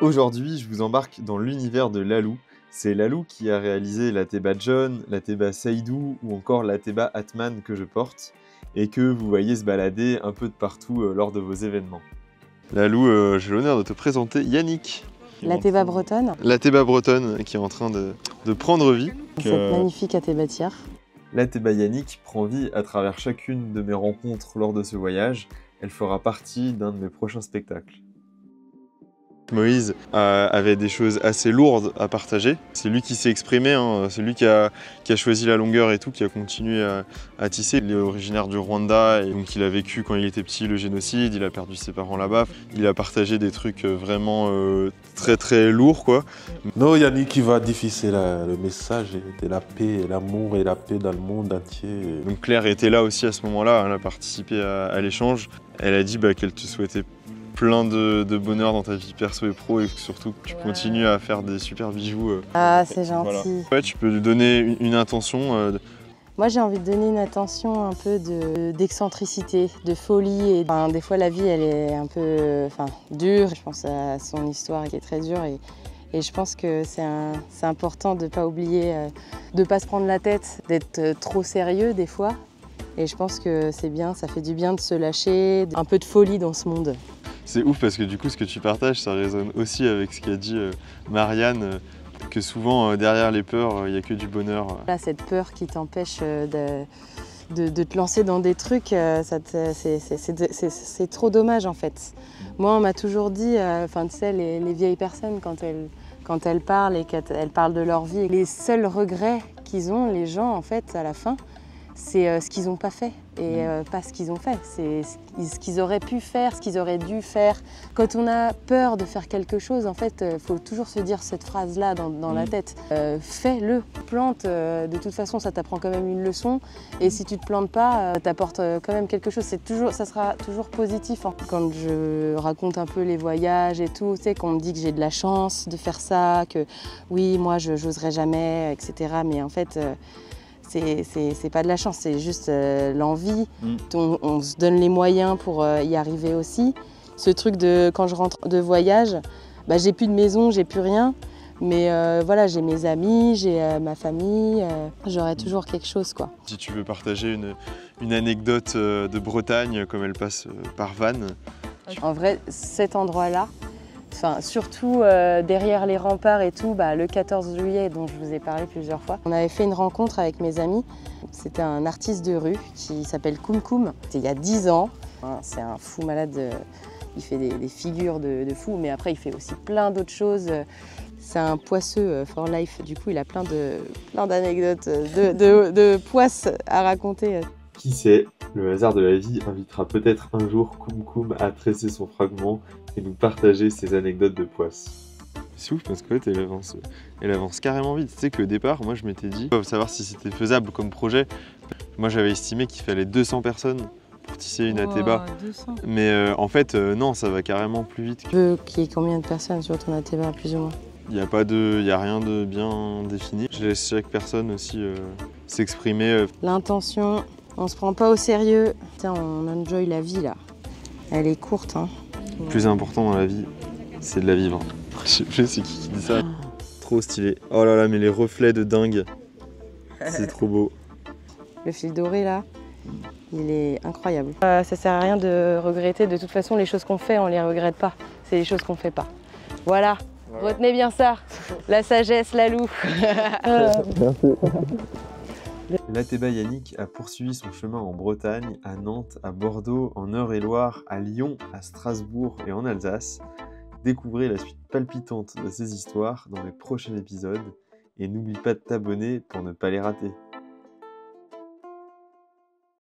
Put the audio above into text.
Aujourd'hui, je vous embarque dans l'univers de Lalou. C'est Lalou qui a réalisé la Théba John, la Théba Seydou ou encore la Théba Atman que je porte et que vous voyez se balader un peu de partout lors de vos événements. Lalou, j'ai l'honneur de te présenter Yannick. La Théba bretonne. La Théba bretonne qui est en train de prendre vie. Cette magnifique atébatière. La Théba Yannick prend vie à travers chacune de mes rencontres lors de ce voyage. Elle fera partie d'un de mes prochains spectacles. Moïse avait des choses assez lourdes à partager. C'est lui qui s'est exprimé, hein. C'est lui qui a choisi la longueur et tout, qui a continué à tisser. Il est originaire du Rwanda et donc il a vécu quand il était petit le génocide, il a perdu ses parents là-bas. Il a partagé des trucs vraiment très très lourds, quoi. Non, Yannick qui va diffuser le message de la paix, l'amour et la paix dans le monde entier. Donc Claire était là aussi à ce moment-là, elle a participé à l'échange. Elle a dit qu'elle te souhaitait plein de bonheur dans ta vie perso et pro et surtout que tu continues à faire des super bijoux. Ah, c'est gentil. Voilà. Ouais, tu peux lui donner une intention. Moi, j'ai envie de donner une intention un peu d'excentricité, de folie. Et, des fois, la vie, elle est un peu dure. Je pense à son histoire qui est très dure. Et je pense que c'est important de ne pas oublier, de ne pas se prendre la tête, d'être trop sérieux des fois. Et je pense que c'est bien, ça fait du bien de se lâcher, un peu de folie dans ce monde. C'est ouf parce que du coup, ce que tu partages, ça résonne aussi avec ce qu'a dit Marianne, que souvent, derrière les peurs, il n'y a que du bonheur. Là, cette peur qui t'empêche de te lancer dans des trucs, c'est trop dommage en fait. Moi, on m'a toujours dit, tu sais, les vieilles personnes, quand elles parlent et qu'elles parlent de leur vie, les seuls regrets qu'ils ont, les gens, en fait, à la fin, c'est ce qu'ils n'ont pas fait et pas ce qu'ils ont fait. C'est ce qu'ils auraient pu faire, ce qu'ils auraient dû faire. Quand on a peur de faire quelque chose, en fait, il faut toujours se dire cette phrase-là dans la tête. Fais-le, plante. De toute façon, ça t'apprend quand même une leçon. Et si tu ne te plantes pas, t'apportes quand même quelque chose. Ça sera toujours positif. Hein. Quand je raconte un peu les voyages et tout, tu sais, qu'on me dit que j'ai de la chance de faire ça, que oui, moi, je n'oserais jamais, etc. Mais en fait, c'est pas de la chance, c'est juste l'envie. On se donne les moyens pour y arriver aussi. Ce truc de quand je rentre de voyage, j'ai plus de maison, j'ai plus rien. Mais voilà, j'ai mes amis, j'ai ma famille, j'aurai toujours quelque chose, quoi. Si tu veux partager une anecdote de Bretagne, comme elle passe par Vannes. En vrai, cet endroit-là, surtout derrière les remparts et tout, le 14 juillet dont je vous ai parlé plusieurs fois. On avait fait une rencontre avec mes amis. C'était un artiste de rue qui s'appelle Koum Koum. C'était il y a 10 ans. C'est un fou malade. Il fait des figures de fou, mais après il fait aussi plein d'autres choses. C'est un poisseux for life. Du coup, il a plein d'anecdotes de poisses à raconter. Qui sait, le hasard de la vie invitera peut-être un jour Koum Koum à tresser son fragment et nous partager ses anecdotes de poisse. C'est ouf parce qu'en fait elle avance carrément vite. Tu sais qu'au départ, moi je m'étais dit, pour savoir si c'était faisable comme projet, moi j'avais estimé qu'il fallait 200 personnes pour tisser une Athéba. 200. Mais en fait, non, ça va carrément plus vite. Tu veux qu'il y ait combien de personnes sur ton Athéba, plus ou moins? Il n'y a rien de bien défini. Je laisse chaque personne aussi s'exprimer. L'intention, on se prend pas au sérieux. Tiens, on enjoy la vie là. Elle est courte, hein. Le plus important dans la vie, c'est de la vivre. Je sais plus c'est qui dit ça. Trop stylé. Oh là là, mais les reflets de dingue. C'est trop beau. Le fil doré là, il est incroyable. Ça sert à rien de regretter. De toute façon, les choses qu'on fait, on les regrette pas. C'est les choses qu'on fait pas. Voilà. Retenez bien ça. La sagesse, Lalou. Merci. La Théba Yannick a poursuivi son chemin en Bretagne, à Nantes, à Bordeaux, en Eure-et-Loire, à Lyon, à Strasbourg et en Alsace. Découvrez la suite palpitante de ces histoires dans les prochains épisodes et n'oublie pas de t'abonner pour ne pas les rater.